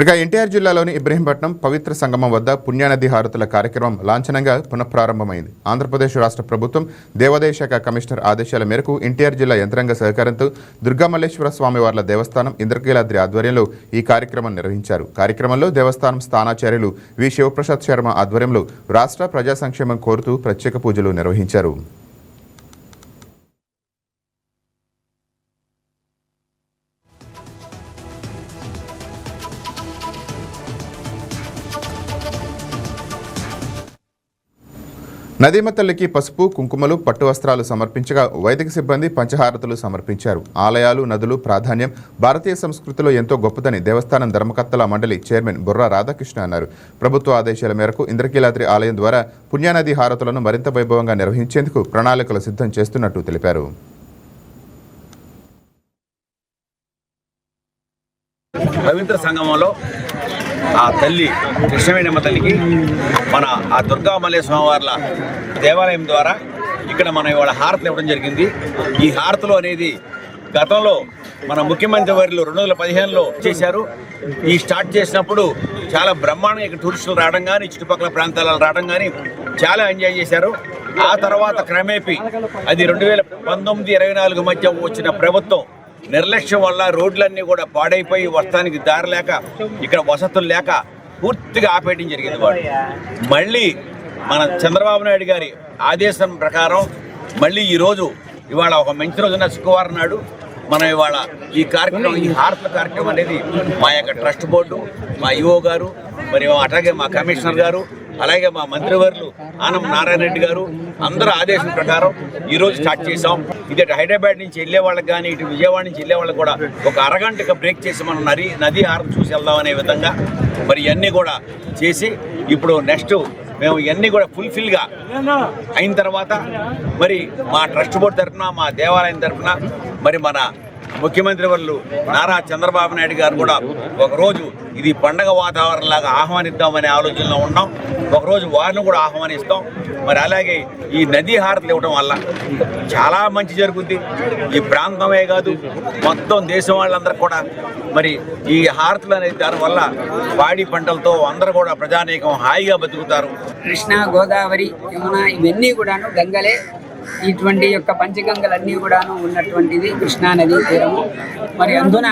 ఇక ఎన్టీఆర్ జిల్లాలోని ఇబ్రహీంపట్నం పవిత్ర సంగమం వద్ద పుణ్యనది హారతుల కార్యక్రమం లాంఛనంగా పునఃప్రారంభమైంది. ఆంధ్రప్రదేశ్ రాష్ట్ర ప్రభుత్వం దేవాదాయ శాఖ కమిషనర్ ఆదేశాల మేరకు ఎన్టీఆర్ జిల్లా యంత్రాంగ సహకారంతో దుర్గామల్లేశ్వర స్వామివార్ల దేవస్థానం ఇంద్రకీలాద్రి ఆధ్వర్యంలో ఈ కార్యక్రమం నిర్వహించారు. కార్యక్రమంలో దేవస్థానం స్థానాచార్యులు వి శివప్రసాద్ శర్మ ఆధ్వర్యంలో రాష్ట్ర ప్రజా సంక్షేమం కోరుతూ ప్రత్యేక పూజలు నిర్వహించారు. నదీమ తల్లికి పసుపు, కుంకుమలు, పట్టు వస్త్రాలు సమర్పించగా వైదిక సిబ్బంది పంచహారతులు సమర్పించారు. ఆలయాలు, నదులు ప్రాధాన్యం భారతీయ సంస్కృతిలో ఎంతో గొప్పదని దేవస్థానం ధర్మకర్తల మండలి చైర్మన్ బుర్రా రాధాకృష్ణ అన్నారు. ప్రభుత్వ ఆదేశాల మేరకు ఇంద్రకీలాద్రి ఆలయం ద్వారా పుణ్యనది హారతులను మరింత వైభవంగా నిర్వహించేందుకు ప్రణాళికలు సిద్ధం చేస్తున్నట్టు తెలిపారు. పవిత్ర సంగమంలో ఆ తల్లి కృష్ణవేణమ్మ తల్లికి మన ఆ దుర్గామల్లేశ్వర స్వామివార్ల దేవాలయం ద్వారా ఇక్కడ మనం ఇవాళ హారతులు ఇవ్వడం జరిగింది. ఈ హారతులు అనేది గతంలో మన ముఖ్యమంత్రి వర్యులు 2015లో చేశారు. ఈ స్టార్ట్ చేసినప్పుడు చాలా బ్రహ్మాండంగా ఇక్కడ టూరిస్టులు రావడం కానీ చుట్టుపక్కల ప్రాంతాలలో రావడం కానీ చాలా ఎంజాయ్ చేశారు. ఆ తర్వాత క్రమేపీ అది 2019-24 మధ్య వచ్చిన ప్రభుత్వం నిర్లక్ష్యం వల్ల రోడ్లన్నీ కూడా పాడైపోయి వస్తానికి దారి లేక ఇక్కడ వసతులు లేక పూర్తిగా ఆపేయడం జరిగింది. వాడు మళ్ళీ మన చంద్రబాబు నాయుడు గారి ఆదేశం ప్రకారం మళ్ళీ ఇవాళ ఒక మంచి రోజున శుక్రవారం నాడు మనం ఇవాళ ఈ కార్యక్రమం, ఈ హారతుల కార్యక్రమం అనేది మా యొక్క ట్రస్ట్ బోర్డు, మా ఈఓ గారు, మరి అట్లాగే మా కమిషనర్ గారు, అలాగే మా మంత్రివర్యులు ఆనం నారాయణ రెడ్డి గారు అందరూ ఆదేశం ప్రకారం ఈరోజు స్టార్ట్ చేసాం. ఇది హైదరాబాద్ నుంచి వెళ్ళే వాళ్ళకి కానీ ఇటు విజయవాడ నుంచి వెళ్ళే వాళ్ళకి కూడా ఒక అరగంటగా బ్రేక్ చేసి మనం నదీ హారతి చూసి వెళ్దాం అనే విధంగా మరి ఇవన్నీ కూడా చేసి ఇప్పుడు నెక్స్ట్ మేము ఇవన్నీ కూడా ఫుల్ఫిల్గా అయిన తర్వాత మరి మా ట్రస్ట్ బోర్డు తరఫున, మా దేవాలయం తరఫున మరి మన ముఖ్యమంత్రి వర్యులు నారా చంద్రబాబు నాయుడు గారు కూడా ఒకరోజు ఇది పండగ వాతావరణంలాగా ఆహ్వానిద్దామనే ఆలోచనలో ఉన్నాం. ఒకరోజు వారిని కూడా ఆహ్వానిస్తాం. మరి అలాగే ఈ నదీ హారతులు ఇవ్వడం వల్ల చాలా మంచి జరుగుద్ది. ఈ ప్రాంతమే కాదు మొత్తం దేశం వాళ్ళందరూ కూడా మరి ఈ హారతులు అనేది దానివల్ల పాడి పంటలతో అందరూ కూడా ప్రజానీకం హాయిగా బతుకుతారు. కృష్ణా, గోదావరి, యమున ఇవన్నీ కూడాను గంగలే. ఇటువంటి యొక్క పంచగంగలన్నీ కూడాను ఉన్నటువంటిది కృష్ణా నదీ తీరము. మరి అందున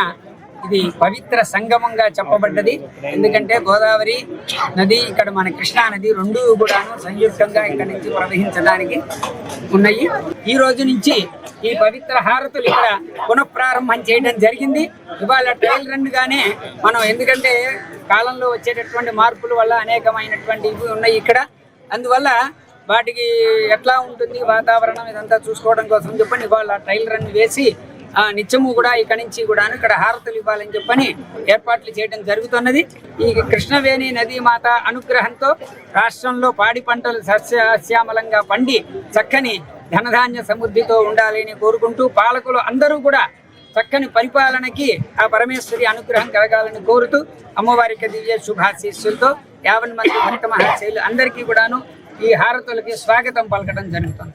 ఇది పవిత్ర సంగమంగా చెప్పబడ్డది. ఎందుకంటే గోదావరి నది, ఇక్కడ మన కృష్ణా నది రెండూ కూడాను సంయుక్తంగా ఇక్కడ నుంచి ప్రవహించడానికి ఉన్నాయి. ఈ రోజు నుంచి ఈ పవిత్ర హారతులు ఇక్కడ పునఃప్రారంభం చేయడం జరిగింది. ఇవాళ ట్రయల్ రన్ గానే మనం, ఎందుకంటే కాలంలో వచ్చేటటువంటి మార్పుల వల్ల అనేకమైనటువంటి ఇవి ఉన్నాయి ఇక్కడ. అందువల్ల వాటికి ఎట్లా ఉంటుంది వాతావరణం ఇదంతా చూసుకోవడం కోసం చెప్పని ఇవాళ ట్రయల్ రన్ వేసి నిత్యము కూడా ఇక్కడి నుంచి కూడా ఇక్కడ హారతులు ఇవ్వాలని చెప్పని ఏర్పాట్లు చేయడం జరుగుతున్నది. ఈ కృష్ణవేణి నదీమాత అనుగ్రహంతో రాష్ట్రంలో పాడి పంటలు సస్యశ్యామలంగా పండి చక్కని ధనధాన్య సమృద్ధితో ఉండాలని కోరుకుంటూ పాలకులు అందరూ కూడా చక్కని పరిపాలనకి ఆ పరమేశ్వరి అనుగ్రహం కలగాలని కోరుతూ అమ్మవారికి దివ్య శుభాశీస్సులతో 50 మంది భక్త మహాశైలు అందరికీ కూడాను ఈ హారతులకి స్వాగతం పలకడం జరుగుతుంది.